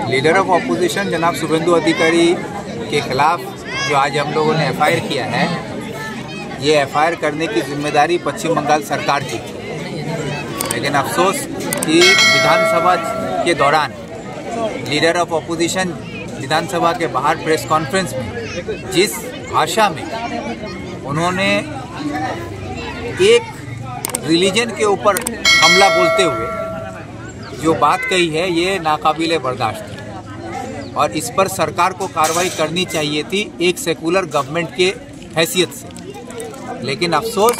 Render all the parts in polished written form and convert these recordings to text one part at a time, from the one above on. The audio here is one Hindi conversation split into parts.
लीडर ऑफ ऑपोजिशन जनाब शुभेंदु अधिकारी के खिलाफ जो आज हम लोगों ने एफआईआर किया है, ये एफआईआर करने की जिम्मेदारी पश्चिम बंगाल सरकार की थी। लेकिन अफसोस कि विधानसभा के दौरान लीडर ऑफ ऑपोजिशन विधानसभा के बाहर प्रेस कॉन्फ्रेंस में जिस भाषा में उन्होंने एक रिलीजन के ऊपर हमला बोलते हुए जो बात कही है, ये नाकाबिले बर्दाश्त है और इस पर सरकार को कार्रवाई करनी चाहिए थी एक सेकुलर गवर्नमेंट के हैसियत से। लेकिन अफसोस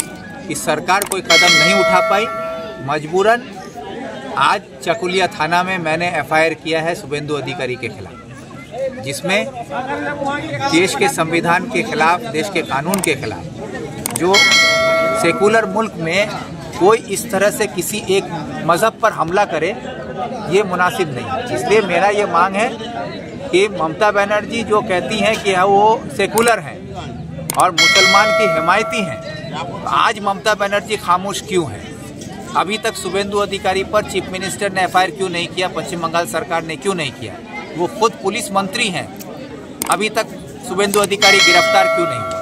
कि सरकार कोई कदम नहीं उठा पाई। मजबूरन आज चकुलिया थाना में मैंने एफआईआर किया है शुभेंदु अधिकारी के खिलाफ, जिसमें देश के संविधान के खिलाफ, देश के कानून के खिलाफ, जो सेकुलर मुल्क में कोई इस तरह से किसी एक मज़हब पर हमला करे, ये मुनासिब नहीं। इसलिए मेरा ये मांग है कि ममता बनर्जी जो कहती हैं कि वो सेकुलर हैं और मुसलमान की हिमायती हैं, आज ममता बनर्जी खामोश क्यों है? अभी तक शुभेंदु अधिकारी पर चीफ मिनिस्टर ने एफआईआर क्यों नहीं किया? पश्चिम बंगाल सरकार ने क्यों नहीं किया? वो खुद पुलिस मंत्री हैं, अभी तक शुभेंदु अधिकारी गिरफ्तार क्यों नहीं हुआ?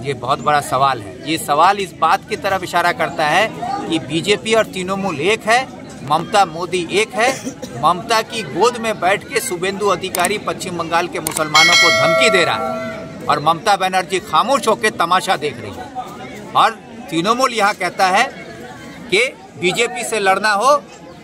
ये बहुत बड़ा सवाल है। ये सवाल इस बात की तरफ इशारा करता है कि बीजेपी और तृणमूल एक है, ममता मोदी एक है। ममता की गोद में बैठ के शुभेंदु अधिकारी पश्चिम बंगाल के मुसलमानों को धमकी दे रहा है और ममता बनर्जी खामोश होकर तमाशा देख रही है। और तृणमूल यहाँ कहता है कि बीजेपी से लड़ना हो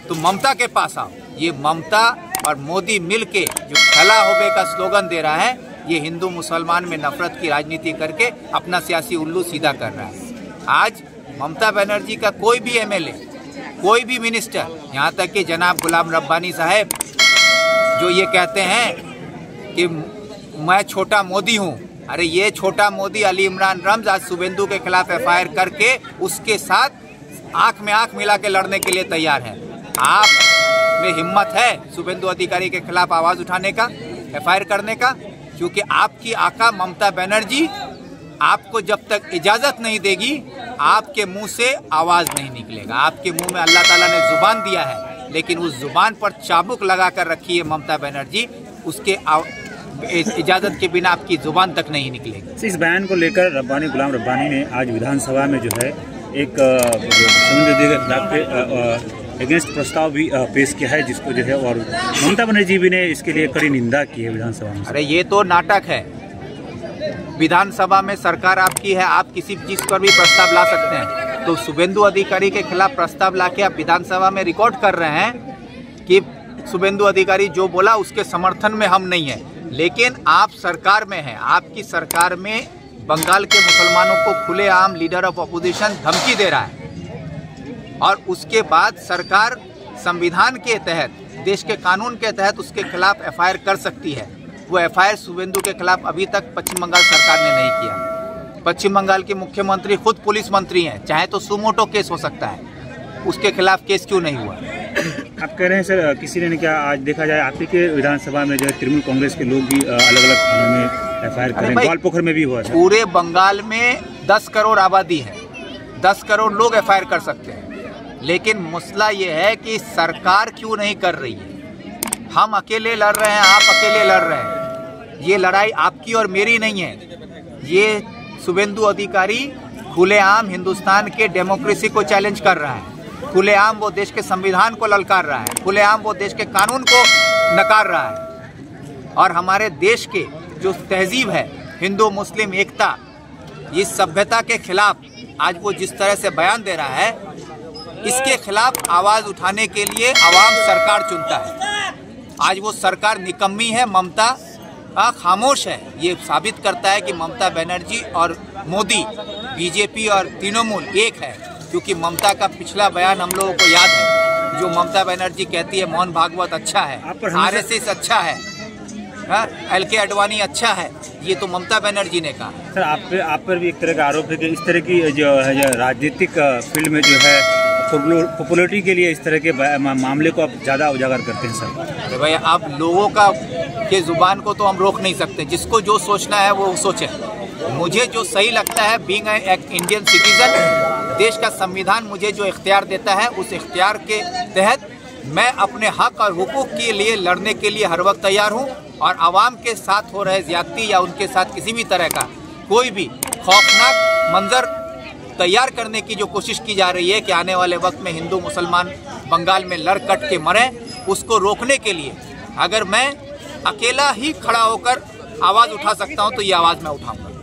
तो ममता के पास आओ। ये ममता और मोदी मिलके जो खला होबे का स्लोगन दे रहा है, ये हिंदू मुसलमान में नफरत की राजनीति करके अपना सियासी उल्लू सीधा कर रहा है। आज ममता बनर्जी का कोई भी एमएलए, कोई भी मिनिस्टर, यहाँ तक कि जनाब गुलाम रब्बानी साहब जो ये कहते हैं कि मैं छोटा मोदी हूँ, अरे ये छोटा मोदी अली इमरान रम्ज आज शुभेंदु के खिलाफ एफआईआर करके उसके साथ आंख में आंख मिला के लड़ने के लिए तैयार है। आप में हिम्मत है शुभेंदु अधिकारी के खिलाफ आवाज उठाने का, एफआईआर करने का? क्योंकि आपकी आका ममता बनर्जी आपको जब तक इजाजत नहीं देगी, आपके मुंह से आवाज नहीं निकलेगा। आपके मुंह में अल्लाह ताला ने जुबान दिया है, लेकिन उस जुबान पर चाबुक लगा कर रखी है ममता बनर्जी, उसके इजाजत के बिना आपकी जुबान तक नहीं निकलेगी। इस बयान को लेकर गुलाम रब्बानी ने आज विधानसभा में जो है एक अगेंस्ट प्रस्ताव भी पेश किया है, जिसको जो है और ममता बनर्जी भी ने इसके लिए कड़ी निंदा की है विधानसभा में। अरे ये तो नाटक है। विधानसभा में सरकार आपकी है, आप किसी चीज पर भी प्रस्ताव ला सकते हैं। तो शुभेंदु अधिकारी के खिलाफ प्रस्ताव लाके आप विधानसभा में रिकॉर्ड कर रहे हैं कि शुभेंदु अधिकारी जो बोला उसके समर्थन में हम नहीं है। लेकिन आप सरकार में हैं, आपकी सरकार में बंगाल के मुसलमानों को खुलेआम लीडर ऑफ ऑपोजिशन धमकी दे रहा है और उसके बाद सरकार संविधान के तहत, देश के कानून के तहत उसके खिलाफ एफआईआर कर सकती है। वो एफआईआर शुभेंदु के खिलाफ अभी तक पश्चिम बंगाल सरकार ने नहीं किया। पश्चिम बंगाल के मुख्यमंत्री खुद पुलिस मंत्री हैं, चाहे तो सुमोटो केस हो सकता है, उसके खिलाफ केस क्यों नहीं हुआ? आप कह रहे हैं सर किसी ने क्या? आज देखा जाए आप ही के विधानसभा में जो है तृणमूल कांग्रेस के लोग भी अलग अलग थानों में एफआईआर कर रहे हैं, ग्वालपोखर में भी हुआ है। पूरे बंगाल में 10 करोड़ आबादी है, 10 करोड़ लोग एफआईआर कर सकते हैं। लेकिन मसला ये है कि सरकार क्यों नहीं कर रही है? हम अकेले लड़ रहे हैं, आप अकेले लड़ रहे हैं। ये लड़ाई आपकी और मेरी नहीं है। ये शुभेंदु अधिकारी खुलेआम हिंदुस्तान के डेमोक्रेसी को चैलेंज कर रहा है, खुलेआम वो देश के संविधान को ललकार रहा है, खुलेआम वो देश के कानून को नकार रहा है। और हमारे देश के जो तहजीब है, हिंदू मुस्लिम एकता, इस सभ्यता के खिलाफ आज वो जिस तरह से बयान दे रहा है, इसके खिलाफ आवाज उठाने के लिए आवाम सरकार चुनता है। आज वो सरकार निकम्मी है, ममता खामोश है। ये साबित करता है कि ममता बनर्जी और मोदी, बीजेपी और तृणमूल एक है। क्योंकि ममता का पिछला बयान हम लोगों को याद है, जो ममता बनर्जी कहती है मोहन भागवत अच्छा है, आरएसएस अच्छा है, एलके आडवाणी अच्छा है, ये तो ममता बनर्जी ने कहा। सर आप पर भी एक तरह का आरोप है कि इस तरह की जो है राजनीतिक फील्ड में जो है पॉपुलरिटी के लिए इस तरह के मामले को आप ज़्यादा उजागर करते हैं सर। अरे भाई, आप लोगों का के जुबान को तो हम रोक नहीं सकते, जिसको जो सोचना है वो सोचे। मुझे जो सही लगता है, बीइंग एक इंडियन सिटीजन, देश का संविधान मुझे जो इख्तियार देता है, उस इख्तियार के तहत मैं अपने हक और हुकूक के लिए लड़ने के लिए हर वक्त तैयार हूं और आवाम के साथ हो रहे ज्यादती या उनके साथ किसी भी तरह का कोई भी खौफनाक मंजर तैयार करने की जो कोशिश की जा रही है कि आने वाले वक्त में हिंदू मुसलमान बंगाल में लड़ कट के मरें, उसको रोकने के लिए अगर मैं अकेला ही खड़ा होकर आवाज़ उठा सकता हूं तो ये आवाज़ मैं उठाऊंगा।